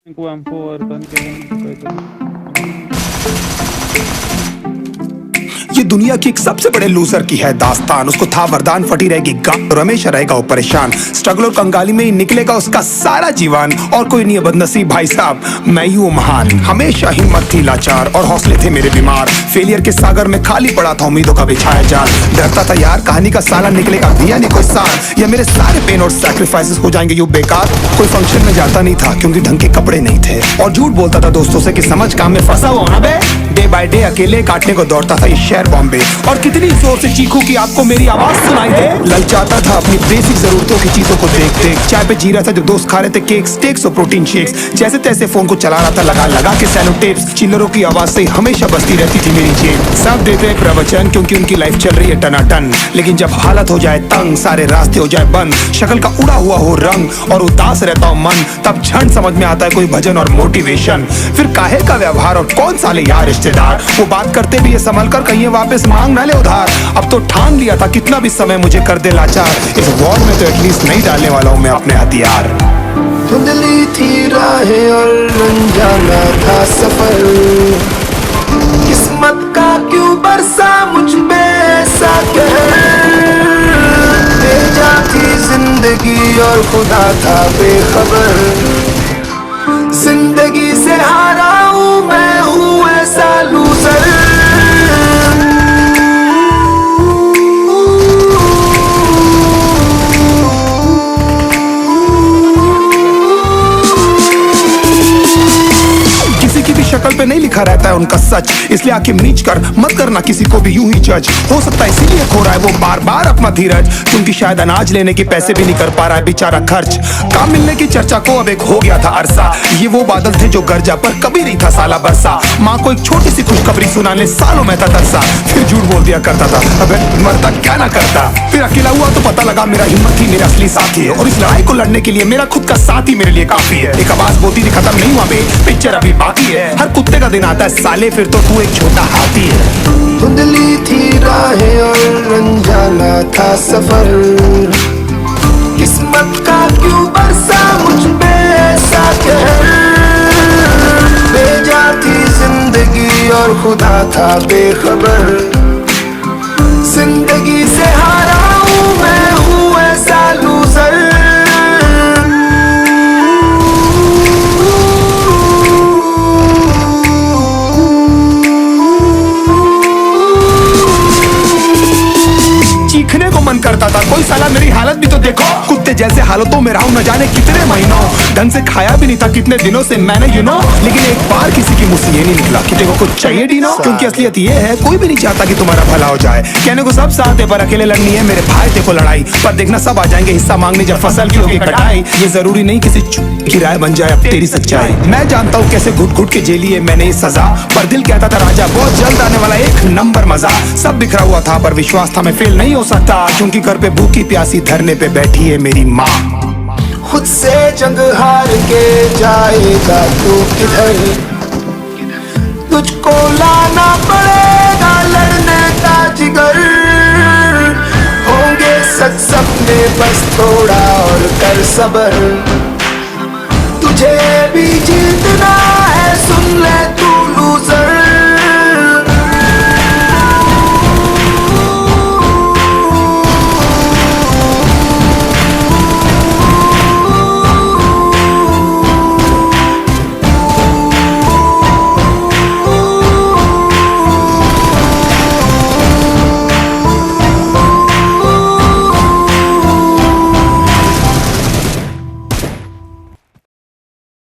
Cu M4 ये दुनिया की एक सबसे बड़े लूजर की है दास्तान। उसको था वरदान, फटी रहेगी गांड और हमेशा रहेगा वो परेशान। स्ट्रगल और कंगाली में ही निकलेगा उसका सारा जीवन। और कोई नहीं है बदनसीब भाई साहब, मैं ही हूँ महान। हमेशा हिम्मत थी लाचार और हौसले थे मेरे बीमार। फेलियर के सागर में खाली पड़ा था उम्मीदों का बिछाया जाल। डरता था यार कहानी का साला निकलेगा दिया नहीं कोई साल, या मेरे सारे पेन और सैक्रिफाइसेस हो जाएंगे यूं बेकार। कोई फंक्शन में जाता नहीं था क्योंकि ढंग के कपड़े नहीं थे, और झूठ बोलता था दोस्तों से कि समझ काम में फंसा हुआ ना बे। डे बाय डे अकेले काटने को दौड़ता था ये शहर बॉम्बे। और कितनी जोर से चीखूं कि आपको मेरी आवाज सुनाई दे। ललचाता था अपनी बेसिक जरूरतों की चीजों को देख देख। चाय पे जी रहा था जब दोस्त खा रहे थे केक, स्टेक्स और प्रोटीन शेक्स। जैसे तैसे फोन को चला रहा था लगा लगा के सैलो टेप्स। चिल्लरों की आवाज से हमेशा बजती रहती थी मेरी जेब। सब देते हैं प्रवचन क्योंकि उनकी लाइफ चल रही है टनाटन, लेकिन जब हालत हो जाए तंग, सारे रास्ते हो जाए बंद, शक्ल का उड़ा हुआ हो रंग और उदास रहता हो मन, तब क्षण समझ में आता है कोई भजन और मोटिवेशन। फिर काहे का व्यवहार और कौन साले यार रिश्तेदार, वो बात करते भी ये संभल कर कहीं वापस मांग ना ले उधार। अब तो ठान लिया था कितना भी समय मुझे कर दे लाचार। इस वॉर में तो एटलीस्ट नहीं डालने वाला हूँ मैं अपने हथियार। धुंधली थी राहें और अनजाना था सफर, किस्मत का क्यों बरसा मुझ पे ऐसा कहर। भेजा थी जिंदगी और खुदा था बेखबर, जिंदगी से हारा हूँ मैं हूँ ऐसा लूजर। शक्ल पे नहीं लिखा रहता है उनका सच, इसलिए आके नीच कर मत करना किसी को भी यूं ही जज। हो सकता है इसीलिए खो रहा है वो बार बार अपना धीरज, क्योंकि शायद अनाज लेने के पैसे भी नहीं कर पा रहा है बेचारा खर्च। काम मिलने की चर्चा को अब एक हो गया था अरसा, ये वो बादल थे जो गरजा पर कभी नहीं था साला बरसा। माँ को एक छोटी सी खुशखबरी सुनाने सालों में था तरसा, फिर झूठ बोल दिया करता था अबे मरता क्या ना करता। फिर अकेला हुआ तो पता लगा मेरा हिम्मत ही मेरा असली साथी है, और इस लड़ाई को लड़ने के लिए मेरा खुद का साथ ही मेरे लिए काफी है। एक आवाज बोलती थी खत्म नहीं हुआ बे, पिक्चर अभी बाकी है। हर कुत्ते का दिन आता है साले, फिर तो तू एक छोटा हाथी है। धुंधली थी राहें और अनजाना था सफर, किस्मत का क्यों बरसा मुझ पे ऐसा कहर। भेजा थी जिंदगी और खुदा था बेखबर, जिंदगी से हारा हूँ मैं हूँ ऐसा लूजर। चीखने को मन करता था, कोई साला मेरी हालत भी तो देखो। कुत्ते जैसे हालतों में रहा हूं न जाने कितने महीनों, ढंग से खाया भी नहीं था कितने दिनों से मैंने लेकिन एक बार किसी की मुंह से ये नहीं निकला कि देखो कुछ चाहिए डीनो। क्योंकि असलियत ये है कोई भी नहीं चाहता कि तुम्हारा भला हो जाए। कहने को सब साथ है पर अकेले लड़नी है मेरे भाई, देखो लड़ाई पर देखना सब आ जाएंगे हिस्सा मांगने जब फसल की होगी कटाई। ये जरूरी नहीं किसी की राय बन जाए अब तेरी सच्चाई। मैं जानता हूँ कैसे घुट घुट के झेली है मैंने ये सजा, पर दिल कहता था राजा बहुत जल्द आने वाला एक नंबर मजा। सब बिखरा हुआ था पर विश्वास था मैं फेल नहीं हो सकता, क्योंकि घर पे भूखी प्यासी धरने पे बैठी है मेरी माँ। खुद से जंग हार के जाएगा तू किधर, तुझको लाना पड़ेगा लड़ने का जिगर। होंगे सच सपने बस थोड़ा और कर सबर, तुझे भी